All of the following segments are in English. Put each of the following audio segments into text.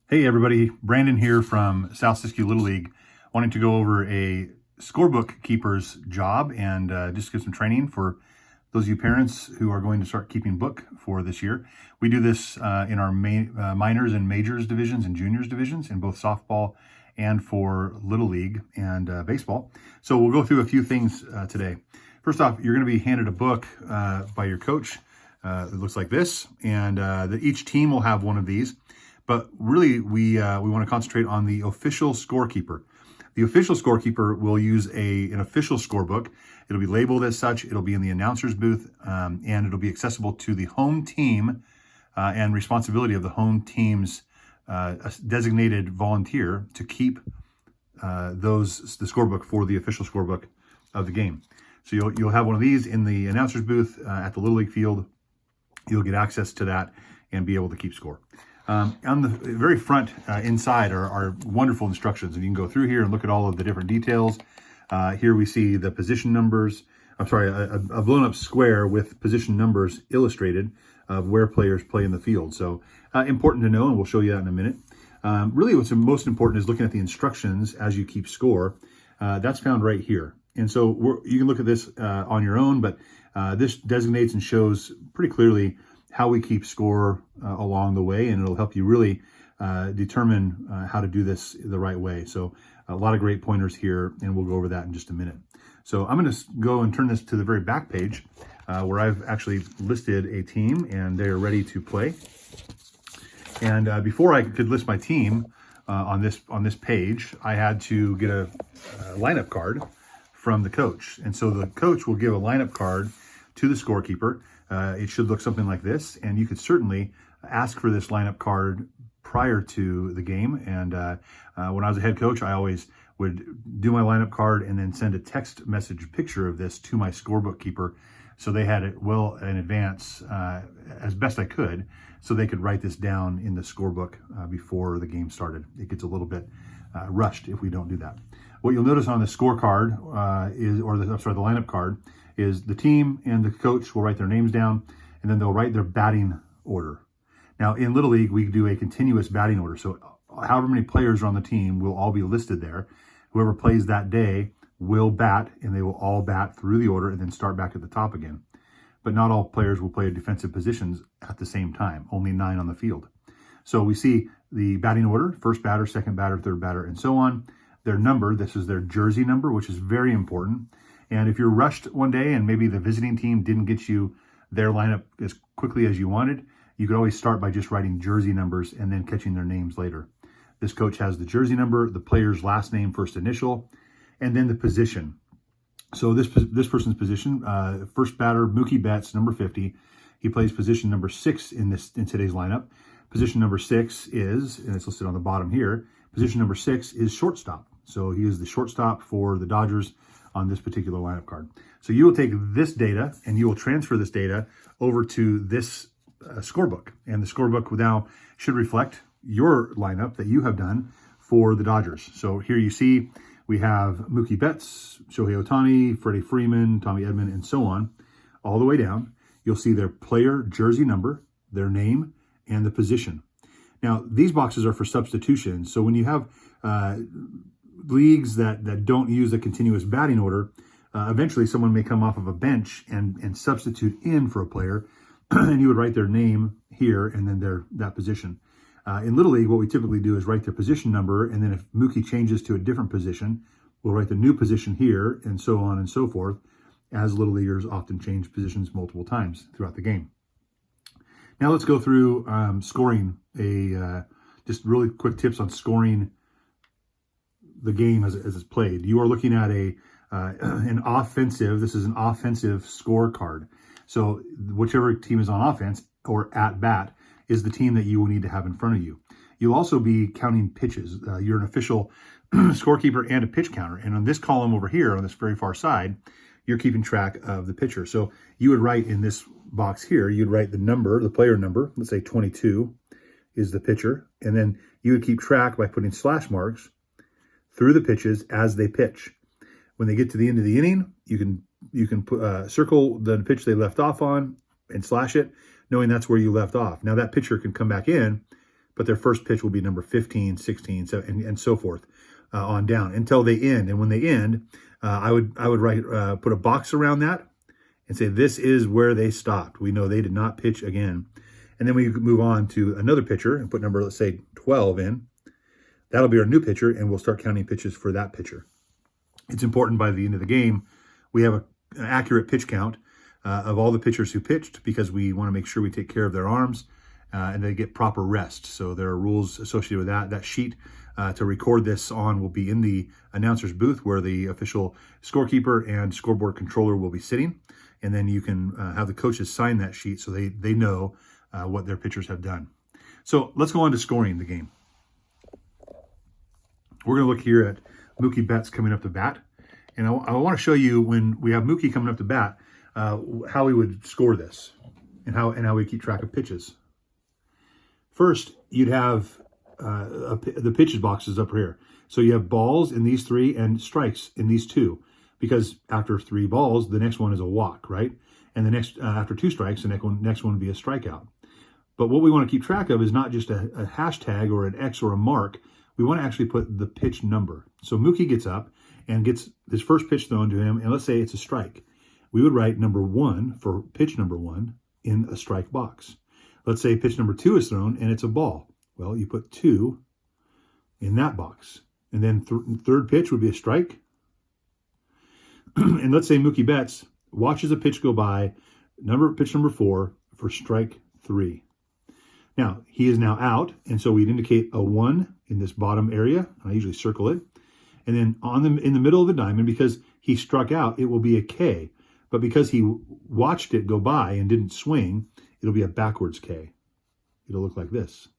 Hey everybody, Brandon here from South Siskiyou Little League, wanting to go over a scorebook keeper's job and just give some training for those of you parents who are going to start keeping book for this year. We do this in our minors and majors divisions and juniors divisions in both softball and for Little League and baseball. So we'll go through a few things today. First off, you're going to be handed a book by your coach. It looks like this, and each team will have one of these. But really, we want to concentrate on the official scorekeeper. The official scorekeeper will use an official scorebook. It'll be labeled as such. It'll be in the announcer's booth, and it'll be accessible to the home team and responsibility of the home team's designated volunteer to keep the scorebook for the official scorebook of the game. So you'll have one of these in the announcer's booth at the Little League field. You'll get access to that and be able to keep score. On the very front inside are wonderful instructions, and you can go through here and look at all of the different details. Here we see the position numbers. I'm sorry, a blown up square with position numbers illustrated of where players play in the field. So important to know, and we'll show you that in a minute. Really what's most important is looking at the instructions as you keep score. That's found right here. And so you can look at this on your own, but this designates and shows pretty clearly how we keep score along the way, and it'll help you really determine how to do this the right way. So a lot of great pointers here, and we'll go over that in just a minute. So I'm going to go and turn this to the very back page where I've actually listed a team and they're ready to play. And before I could list my team on this page, I had to get a lineup card from the coach. And so the coach will give a lineup card to the scorekeeper. It should look something like this, and you could certainly ask for this lineup card prior to the game. And when I was a head coach, I always would do my lineup card and then send a text message picture of this to my scorebook keeper, so they had it well in advance as best I could, so they could write this down in the scorebook before the game started. It gets a little bit rushed if we don't do that. What you'll notice on the scorecard the lineup card, is the team and the coach will write their names down, and then they'll write their batting order. Now, in Little League, we do a continuous batting order. So however many players are on the team will all be listed there. Whoever plays that day will bat, and they will all bat through the order and then start back at the top again. But not all players will play defensive positions at the same time, only 9 on the field. So we see the batting order: first batter, second batter, third batter, and so on. Their number, this is their jersey number, which is very important. And if you're rushed one day and maybe the visiting team didn't get you their lineup as quickly as you wanted, you could always start by just writing jersey numbers and then catching their names later. This coach has the jersey number, the player's last name, first initial, and then the position. So this person's position, first batter, Mookie Betts, number 50. He plays position number 6 in today's lineup. Position number 6 is, and it's listed on the bottom here, position number 6 is shortstop. So he is the shortstop for the Dodgers on this particular lineup card. So you will take this data and you will transfer this data over to this scorebook. And the scorebook now should reflect your lineup that you have done for the Dodgers. So here you see we have Mookie Betts, Shohei Ohtani, Freddie Freeman, Tommy Edman, and so on, all the way down. You'll see their player jersey number, their name, and the position. Now, these boxes are for substitution. So when you have leagues that don't use a continuous batting order, eventually someone may come off of a bench and substitute in for a player, and you would write their name here and then that position. In Little League, what we typically do is write their position number, and then if Mookie changes to a different position, we'll write the new position here, and so on and so forth, as Little Leaguers often change positions multiple times throughout the game. Now let's go through scoring, just really quick tips on scoring the game as it's played. You are looking at an offensive scorecard. So whichever team is on offense or at bat is the team that you will need to have in front of you. You'll also be counting pitches. You're an official scorekeeper and a pitch counter. And on this column over here, on this very far side, you're keeping track of the pitcher. So you would write in this box here, you'd write the number, the player number, let's say 22 is the pitcher. And then you would keep track by putting slash marks through the pitches as they pitch. When they get to the end of the inning, you can put, circle the pitch they left off on and slash it, knowing that's where you left off. Now that pitcher can come back in, but their first pitch will be number 15, 16, and so forth on down until they end. And when they end, I would write put a box around that and say this is where they stopped. We know they did not pitch again. And then we move on to another pitcher and put number, let's say 12 in. That'll be our new pitcher, and we'll start counting pitches for that pitcher. It's important by the end of the game, we have an accurate pitch count of all the pitchers who pitched, because we want to make sure we take care of their arms and they get proper rest. So there are rules associated with that. That sheet to record this on will be in the announcer's booth, where the official scorekeeper and scoreboard controller will be sitting. And then you can have the coaches sign that sheet so they know what their pitchers have done. So let's go on to scoring the game. We're going to look here at Mookie Betts coming up to bat. And I want to show you, when we have Mookie coming up to bat, how we would score this and how we keep track of pitches. First, you'd have the pitches boxes up here. So you have balls in these three and strikes in these two, because after 3 balls, the next one is a walk, right? And the next after 2 strikes, the next one would be a strikeout. But what we want to keep track of is not just a hashtag or an X or a mark. We want to actually put the pitch number. So Mookie gets up and gets his first pitch thrown to him, and let's say it's a strike. We would write number 1 for pitch number 1 in a strike box. Let's say pitch number 2 is thrown and it's a ball. Well, you put 2 in that box. And then third pitch would be a strike. And let's say Mookie Betts watches a pitch go by, pitch number 4 for strike 3. Now, he is now out, and so we'd indicate a 1 in this bottom area. I usually circle it. And then in the middle of the diamond, because he struck out, it will be a K. But because he watched it go by and didn't swing, it'll be a backwards K. It'll look like this.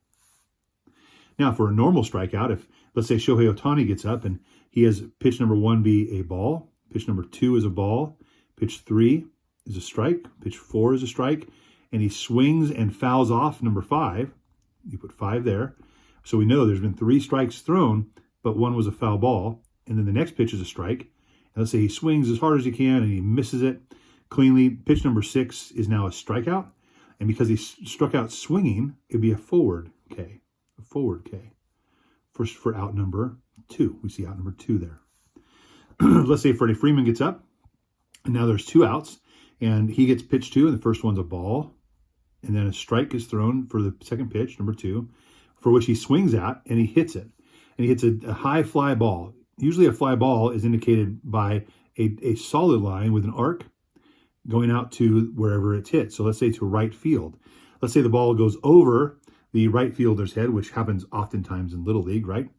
Now, for a normal strikeout, if, let's say, Shohei Ohtani gets up and he has pitch number 1 be a ball, pitch number 2 is a ball, pitch 3 is a strike, pitch 4 is a strike, and he swings and fouls off number 5, you put 5 there. So we know there's been 3 strikes thrown, but 1 was a foul ball. And then the next pitch is a strike. And let's say he swings as hard as he can and he misses it cleanly. Pitch number 6 is now a strikeout. And because he struck out swinging, it'd be a forward K. A forward K. For out number 2. We see out number 2 there. Let's say Freddie Freeman gets up, and now there's 2 outs, and he gets pitch 2, and the first one's a ball. And then a strike is thrown for the second pitch, number 2, for which he swings at, and he hits it. And he hits a high fly ball. Usually a fly ball is indicated by a solid line with an arc going out to wherever it's hit. So let's say to right field. Let's say the ball goes over the right fielder's head, which happens oftentimes in Little League, right?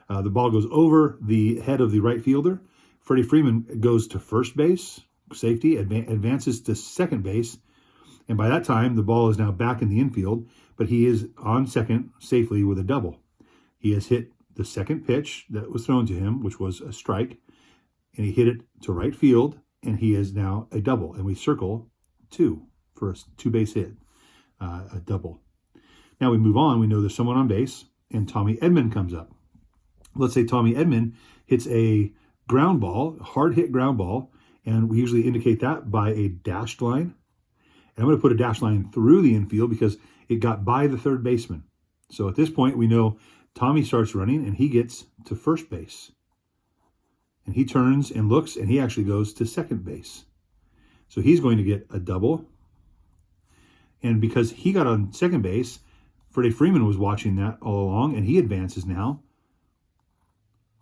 The ball goes over the head of the right fielder. Freddie Freeman goes to first base, safety, advances to second base. And by that time, the ball is now back in the infield, but he is on second safely with a double. He has hit the second pitch that was thrown to him, which was a strike, and he hit it to right field, and he is now a double. And we circle 2 for a 2-base hit, a double. Now we move on. We know there's someone on base, and Tommy Edman comes up. Let's say Tommy Edman hits a ground ball, hard hit ground ball, and we usually indicate that by a dashed line. And I'm going to put a dashed line through the infield because it got by the third baseman. So at this point, we know Tommy starts running and he gets to first base. And he turns and looks, and he actually goes to second base. So he's going to get a double. And because he got on second base, Freddie Freeman was watching that all along, and he advances now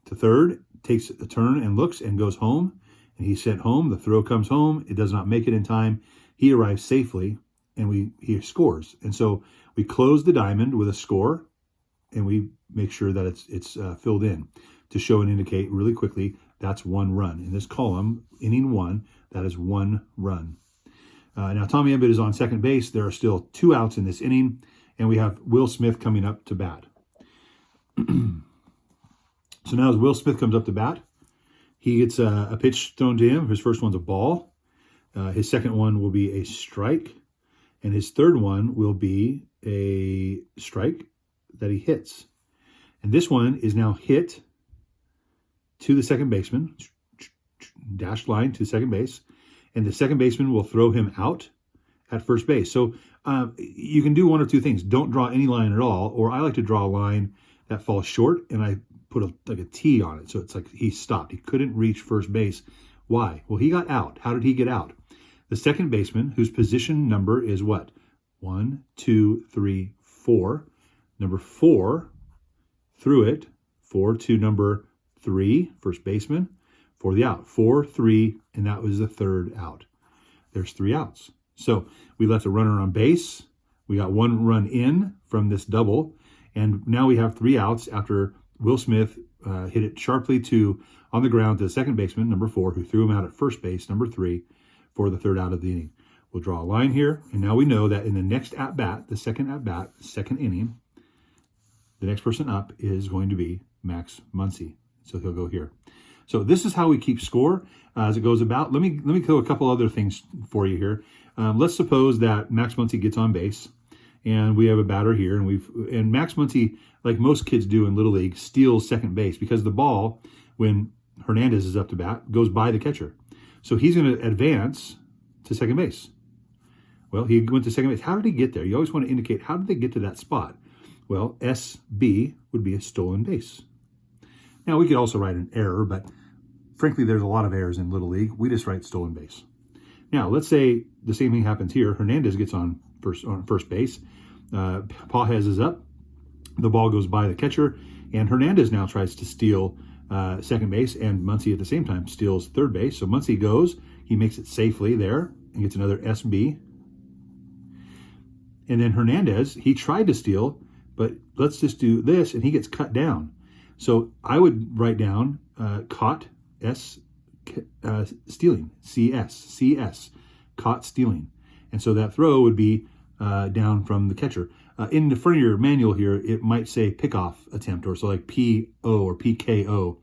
to third, takes a turn and looks and goes home. And he's sent home. The throw comes home. It does not make it in time. He arrives safely, and he scores. And so we close the diamond with a score, and we make sure that it's filled in to show and indicate really quickly that's 1 run. In this column, inning 1, that is 1 run. Now, Tommy Edman is on second base. There are still 2 outs in this inning, and we have Will Smith coming up to bat. So now as Will Smith comes up to bat, he gets a pitch thrown to him. His first one's a ball. His second one will be a strike. And his third one will be a strike that he hits. And this one is now hit to the second baseman, dashed line to second base. And the second baseman will throw him out at first base. So you can do one or two things. Don't draw any line at all, or I like to draw a line that falls short, and I put like a T on it. So it's like he stopped. He couldn't reach first base. Why? Well, he got out. How did he get out? The second baseman, whose position number is what? 1, 2, 3, 4. Number 4 threw it. 4 to number 3, first baseman, for the out. 4, 3, and that was the third out. There's 3 outs. So we left a runner on base. We got 1 run in from this double, and now we have 3 outs after Will Smith hit it sharply on the ground to the second baseman, number 4, who threw him out at first base, number 3, for the third out of the inning. We'll draw a line here, and now we know that in the next at-bat, the second at-bat, second inning, the next person up is going to be Max Muncy. So he'll go here. So this is how we keep score as it goes about. Let me throw a couple other things for you here. Let's suppose that Max Muncy gets on base, and we have a batter here, and Max Muncy, like most kids do in Little League, steals second base because the ball, when Hernandez is up to bat, goes by the catcher. So he's going to advance to second base. Well, he went to second base. How did he get there? You always want to indicate, how did they get to that spot? Well, SB would be a stolen base. Now, we could also write an error, but frankly, there's a lot of errors in Little League. We just write stolen base. Now, let's say the same thing happens here. Hernandez gets on first base. Pages is up. The ball goes by the catcher, and Hernandez now tries to steal second base, and Muncy at the same time steals third base. So Muncy goes. He makes it safely there and gets another SB. And then Hernandez, he tried to steal, but let's just do this, and he gets cut down. So I would write down caught stealing, CS, caught stealing. And so that throw would be down from the catcher. In the front of your manual here, it might say pickoff attempt, or so like PO or PKO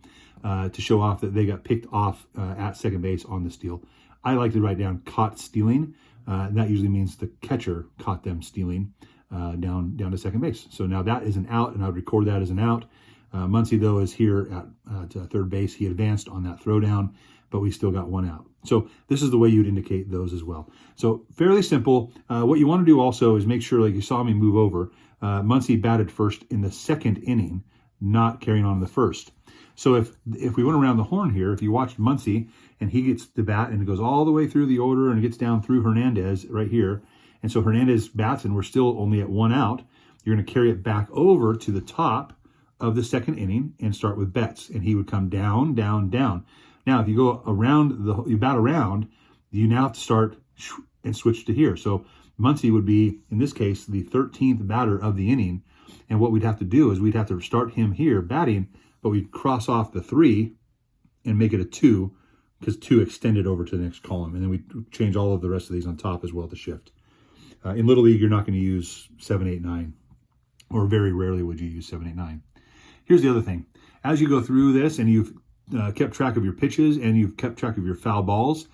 to show off that they got picked off at second base on the steal. I like to write down caught stealing. That usually means the catcher caught them stealing down to second base. So now that is an out, and I would record that as an out. Muncy, though, is here at third base. He advanced on that throwdown, but we still got 1 out. So this is the way you'd indicate those as well. So fairly simple. What you want to do also is make sure, like you saw me move over, Muncy batted first in the second inning, not carrying on in the first. So if we went around the horn here, if you watched Muncy and he gets the bat and it goes all the way through the order and it gets down through Hernandez right here, and so Hernandez bats and we're still only at 1 out, you're going to carry it back over to the top of the second inning and start with Betts, and he would come down, down, down. Now, if you go around, you bat around, you now have to start and switch to here. So Muncy would be, in this case, the 13th batter of the inning, and what we'd have to do is we'd have to start him here batting, but we'd cross off the 3 and make it a 2, because 2 extended over to the next column, and then we'd change all of the rest of these on top as well to shift. In Little League, you're not going to use 7, 8, 9, or very rarely would you use 7, 8, 9. Here's the other thing. As you go through this and you've kept track of your pitches and you've kept track of your foul balls,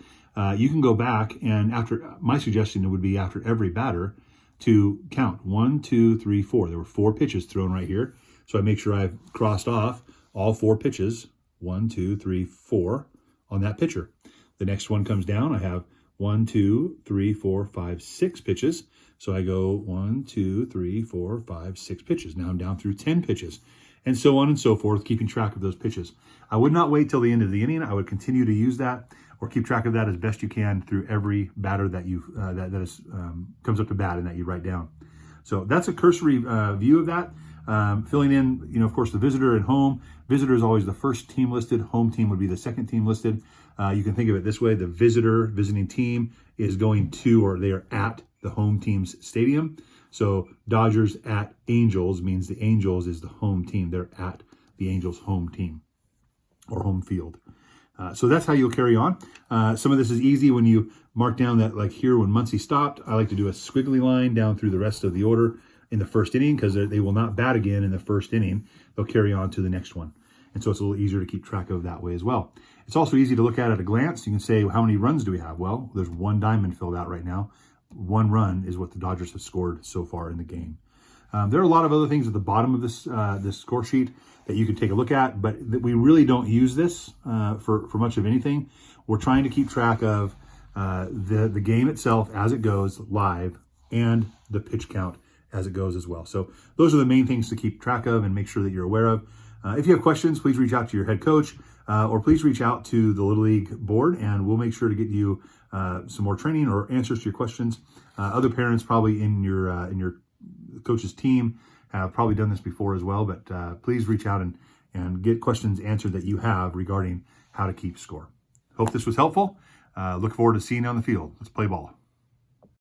you can go back and my suggestion would be after every batter to count 1, 2, 3, 4. There were 4 pitches thrown right here. So I make sure I've crossed off all 4 pitches, 1, 2, 3, 4 on that pitcher. The next one comes down. I have 1, 2, 3, 4, 5, 6 pitches. So I go 1, 2, 3, 4, 5, 6 pitches. Now I'm down through 10 pitches. And so on and so forth, keeping track of those pitches. I would not wait till the end of the inning. I would continue to use that or keep track of that as best you can through every batter that you comes up to bat and that you write down. So that's a cursory view of that. Filling in, of course, the visitor and home. Visitor is always the first team listed. Home team would be the second team listed. You can think of it this way. The visiting team is going to, or they are at the home team's stadium. So Dodgers at Angels means the Angels is the home team. They're at the Angels' home team or home field. So that's how you'll carry on. Some of this is easy when you mark down that, like here when Muncy stopped, I like to do a squiggly line down through the rest of the order in the first inning, because they will not bat again in the first inning. They'll carry on to the next one. And so it's a little easier to keep track of that way as well. It's also easy to look at a glance. You can say, how many runs do we have? Well, there's 1 diamond filled out right now. 1 run is what the Dodgers have scored so far in the game. There are a lot of other things at the bottom of this score sheet that you can take a look at, but we really don't use this for much of anything. We're trying to keep track of the game itself as it goes live and the pitch count as it goes as well. So those are the main things to keep track of and make sure that you're aware of. If you have questions, please reach out to your head coach or please reach out to the Little League board, and we'll make sure to get you some more training or answers to your questions. Other parents probably in your coach's team have probably done this before as well, but please reach out and get questions answered that you have regarding how to keep score. Hope this was helpful. Look forward to seeing you on the field. Let's play ball.